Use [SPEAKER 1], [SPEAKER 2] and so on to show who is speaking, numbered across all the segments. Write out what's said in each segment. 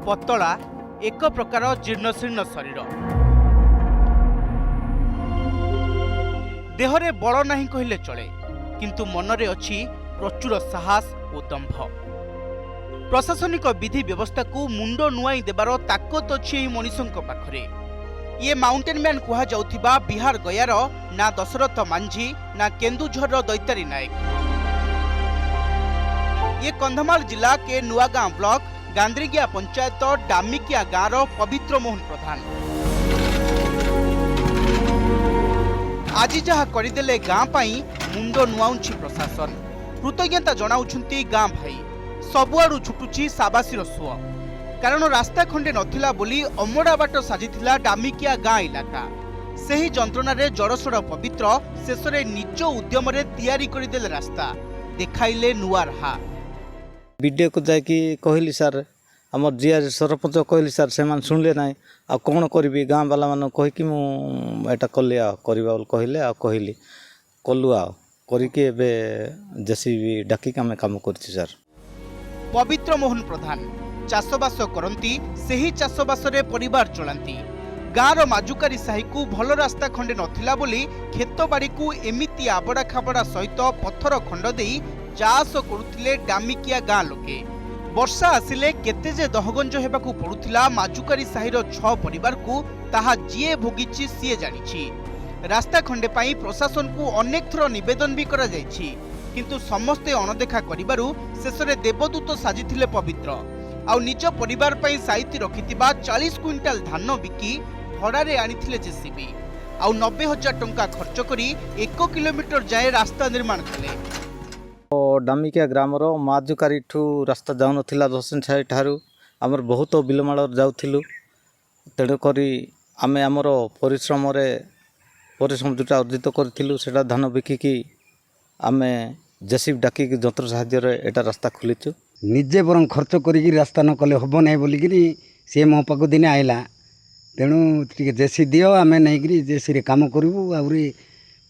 [SPEAKER 1] पतला एक प्रकार जीर्णशीर्ण शरीर देहरे बल नहीं कहले चले किंतु मनरे अछि प्रचुर साहस और दंभ। प्रशासनिक विधि व्यवस्था को मुंड नुआई देबार ताकत अछि एही मनीषक पाखरे। ये माउंटेन मैन कुहा जाउथिबा बिहार गयार ना दशरथ मांझी ना केन्दुझर दैतारी नायक। ये कंधमाल जिला के नुआगां ब्लॉक गांद्रिगिया पंचायत डामिकिया गाँव पवित्र मोहन प्रधान आज जहाँ करदेले गाँ पाई मुंड नुआउछि प्रशासन। कृतज्ञता जनाउछंती गाँ भाई सबुआडू छुटुछि साबासीर सुଅ कारण रास्ता खंडे नथिला बोली अमड़ा बाट साजिथिला डामिकिया गाँ इलाका। सेही जंत्रणारे जड़सड़ पवित्र शेषरे निज उद्यम तैयारी करदेले रास्ता देखाइले नुआ राहा।
[SPEAKER 2] वीडियो को जाकि कहली सर आम जीआर सरपंच कहली सर से शुणिले ना आ कौन करी गाँ बाला मान कहीकि मुझा कली कहले कहली कलु करके जेसीबी डाकिक आम कम कर सर।
[SPEAKER 1] पवित्र मोहन प्रधान चाषबास करती सेही चाषबास परिवार चलांती। गाँवर माजुकारी साही को भल रास्ता खंडे नथिला बोली खेत बाड़ी को एमिति आबड़ा खाबड़ा सहित पत्थर खंड देई चाष करुथिले डामिकिया गाँ लोके। वर्षा आसिले केते जे दहगंज हेबाकू पड़ुथिला माजुकारी साहीर 6 परिवार को ताहा जिए भोगिछि सिए जानिछि। रास्ता खंडे पाई प्रशासन को अनेक थर निवेदन भी करा जाइछि किंतु समस्ते अणदेखा करिबारु शेषरे देवदूत साजिथिले पवित्र आउ निज परिवार पाई साइति रखिथिबा 40 क्विंटाल धान बिकी भड़ारे आनिथिले जेसीबी आउ 90,000 टंका खर्च करी 1 किलोमीटर जाए रास्ता निर्माण कले।
[SPEAKER 2] डामिकिया ग्रामर माजुकारी ठू रास्ता जाऊन दर्शन साई ठारू आमर बहुत बिलमाल जाऊँ तेणुक आम आमर परिश्रम जोटा अर्जित करूँ से धान बिकिकी आम जेसीबी डाकिक जंत्र साहाय्य एटा रास्ता खोलीचु।
[SPEAKER 3] निजे बरं खर्च करी रास्ता न कले हम ना बोलिक सी मो पाक दिने आइला तेणु टे जेसी दियो आम नहीं जेसी कम करूँ आहरी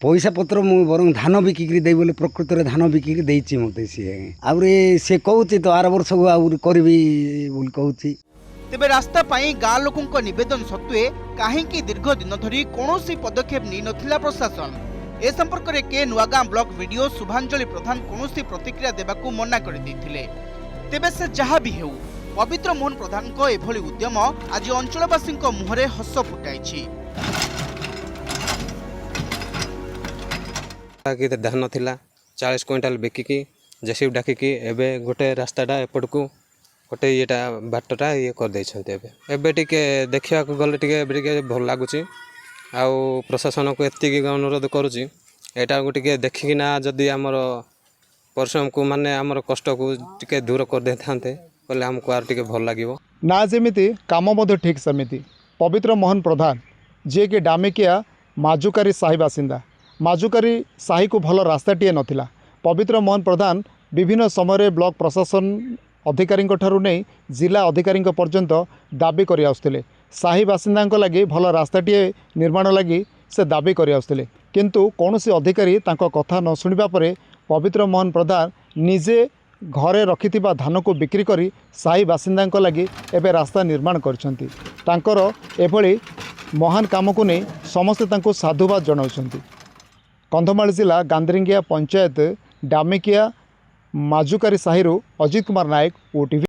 [SPEAKER 3] पैसा पत्र मु बरं धान बिकिक दे बोले प्रकृत में धान बिकिक देती मत सी आहरी सी कहूँ तो आर वर्ष को आहरी करी बोली कहूँ।
[SPEAKER 1] तेबे रास्ता पाई गाँ लोकों निवेदन सत्वे काहेकि दीर्घ दिन धरी कौनसी पदक्षेप नहीं नथिला प्रशासन। ए संपर्क में के नुआगां ब्लॉक वीडियो शुभांजलि प्रधान कौनसी प्रतिक्रिया देबाकू मना कर देथिले। तेबे से जहाँ भी हेउ पवित्र मोहन प्रधान को एभली उद्यम आज अंचलवासी मुहरे हस फुटाइछि।
[SPEAKER 4] धान थिला 40 क्विंटाल बिकिकी जेसीबी डाकिकी एबे गोटे रास्ताटा एपट को गोटे येटा बाटटा ये कर दैछन्ते। एबे टिके देखिया को गले टिके भल लागुची आउ प्रशासन को एतिकी अनुरोध करुची एटा गोटे देखिकिना जदि आमर परिश्रम को माने आमर कष्ट को टिके दूर कर दे थांते बोले हमको आर टिके भल लागिवो
[SPEAKER 5] ना जेमिति काम मध्य ठीक समिति। पवित्र मोहन प्रधान जे कि डामिकिया माजुकारी साही बासिंदा माजुकारी साही को भल रास्ताटीए नथिला। पवित्र मोहन प्रधान विभिन्न समय ब्लॉक प्रशासन अधिकारी नहीं जिला अधिकारी पर्यंत दाबी कर आसुले साही बासिंदा लगी भल रास्ताटीए निर्माण लगी से दाबी कर आसुले किंतु कौन सी अधिकारी तांको कथा न शुणा पर पवित्र मोहन प्रधान निजे घरे रखिथिबा धान को बिक्री करी साही बासिंदा लगी एबे रास्ता निर्माण करछंती। तांकर एभली महान काम को नहीं समस्ते तांको साधुवाद जनाउछंती। कंधमाल जिला गांद्रिगिया पंचायत डामिकिया माजुकारी साहिरु अजित कुमार नायक, OTV।